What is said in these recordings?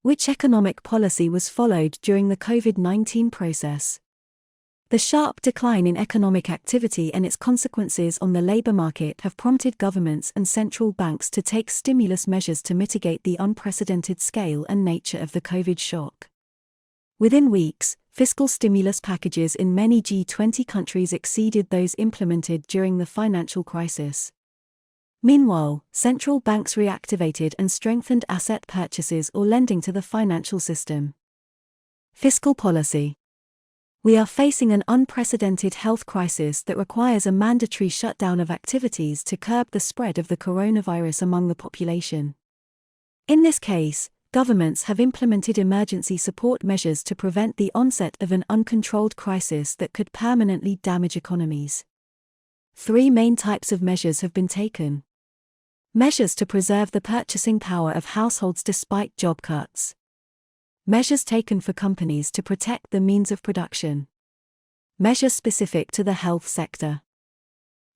Which economic policy was followed during the COVID-19 process? The sharp decline in economic activity and its consequences on the labor market have prompted governments and central banks to take stimulus measures to mitigate the unprecedented scale and nature of the COVID shock. Within weeks, fiscal stimulus packages in many G20 countries exceeded those implemented during the financial crisis. Meanwhile, central banks reactivated and strengthened asset purchases or lending to the financial system. Fiscal policy. We are facing an unprecedented health crisis that requires a mandatory shutdown of activities to curb the spread of the coronavirus among the population. In this case, governments have implemented emergency support measures to prevent the onset of an uncontrolled crisis that could permanently damage economies. Three main types of measures have been taken. Measures to preserve the purchasing power of households despite job cuts. Measures taken for companies to protect the means of production. Measures specific to the health sector.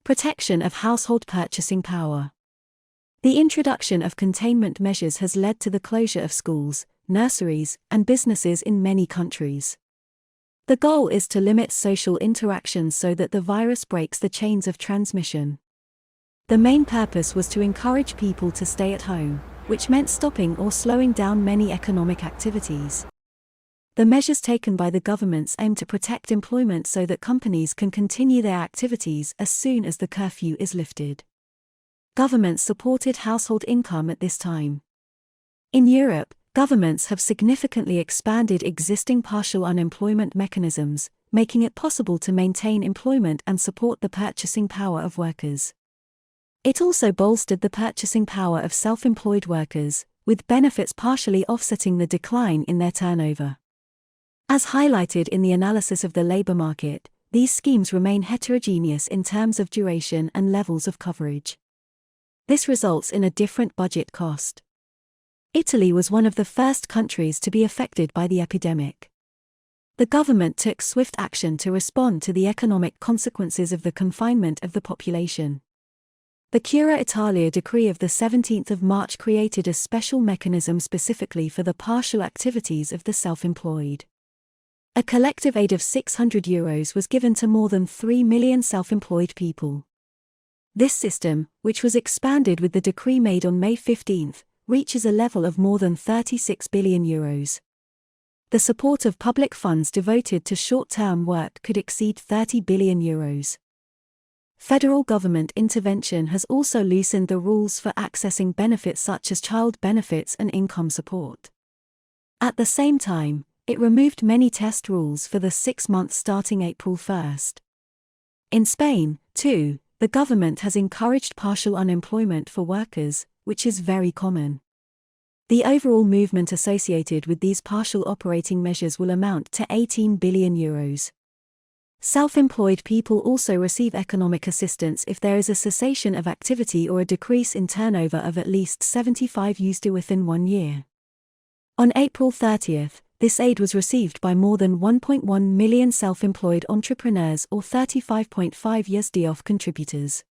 Protection of household purchasing power. The introduction of containment measures has led to the closure of schools, nurseries, and businesses in many countries. The goal is to limit social interactions so that the virus breaks the chains of transmission. The main purpose was to encourage people to stay at home, which meant stopping or slowing down many economic activities. The measures taken by the governments aim to protect employment so that companies can continue their activities as soon as the curfew is lifted. Governments supported household income at this time. In Europe, governments have significantly expanded existing partial unemployment mechanisms, making it possible to maintain employment and support the purchasing power of workers. It also bolstered the purchasing power of self-employed workers, with benefits partially offsetting the decline in their turnover. As highlighted in the analysis of the labor market, these schemes remain heterogeneous in terms of duration and levels of coverage. This results in a different budget cost. Italy was one of the first countries to be affected by the epidemic. The government took swift action to respond to the economic consequences of the confinement of the population. The Cura Italia decree of the 17th of March created a special mechanism specifically for the partial activities of the self-employed. A collective aid of €600 was given to more than 3 million self-employed people. This system, which was expanded with the decree made on May 15, reaches a level of more than €36 billion. The support of public funds devoted to short-term work could exceed €30 billion. Federal government intervention has also loosened the rules for accessing benefits such as child benefits and income support. At the same time, it removed many test rules for the 6 months starting April 1. In Spain, too, the government has encouraged partial unemployment for workers, which is very common. The overall movement associated with these partial operating measures will amount to €18 billion. Self-employed people also receive economic assistance if there is a cessation of activity or a decrease in turnover of at least 75 USD within 1 year. On April 30, this aid was received by more than 1.1 million self-employed entrepreneurs or 35.5 USD of contributors.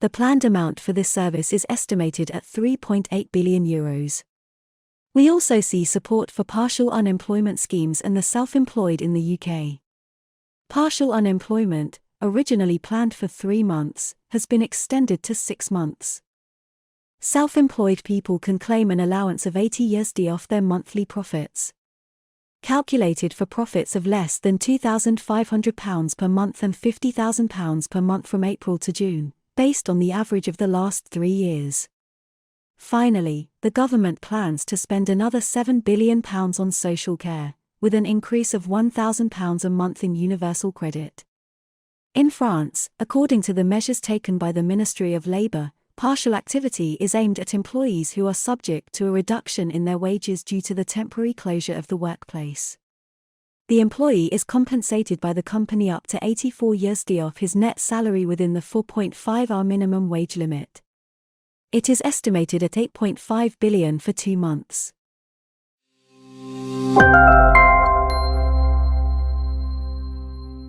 The planned amount for this service is estimated at €3.8 billion. We also see support for partial unemployment schemes and the self-employed in the UK. Partial unemployment, originally planned for 3 months, has been extended to 6 months. Self-employed people can claim an allowance of 80 USD off their monthly profits. Calculated for profits of less than £2,500 per month and £50,000 per month from April to June, based on the average of the last 3 years. Finally, the government plans to spend another £7 billion on social care, with an increase of £1,000 a month in universal credit. In France, according to the measures taken by the Ministry of Labour, partial activity is aimed at employees who are subject to a reduction in their wages due to the temporary closure of the workplace. The employee is compensated by the company up to 84 USD of his net salary within the 4.5-hour minimum wage limit. It is estimated at €8.5 billion for 2 months.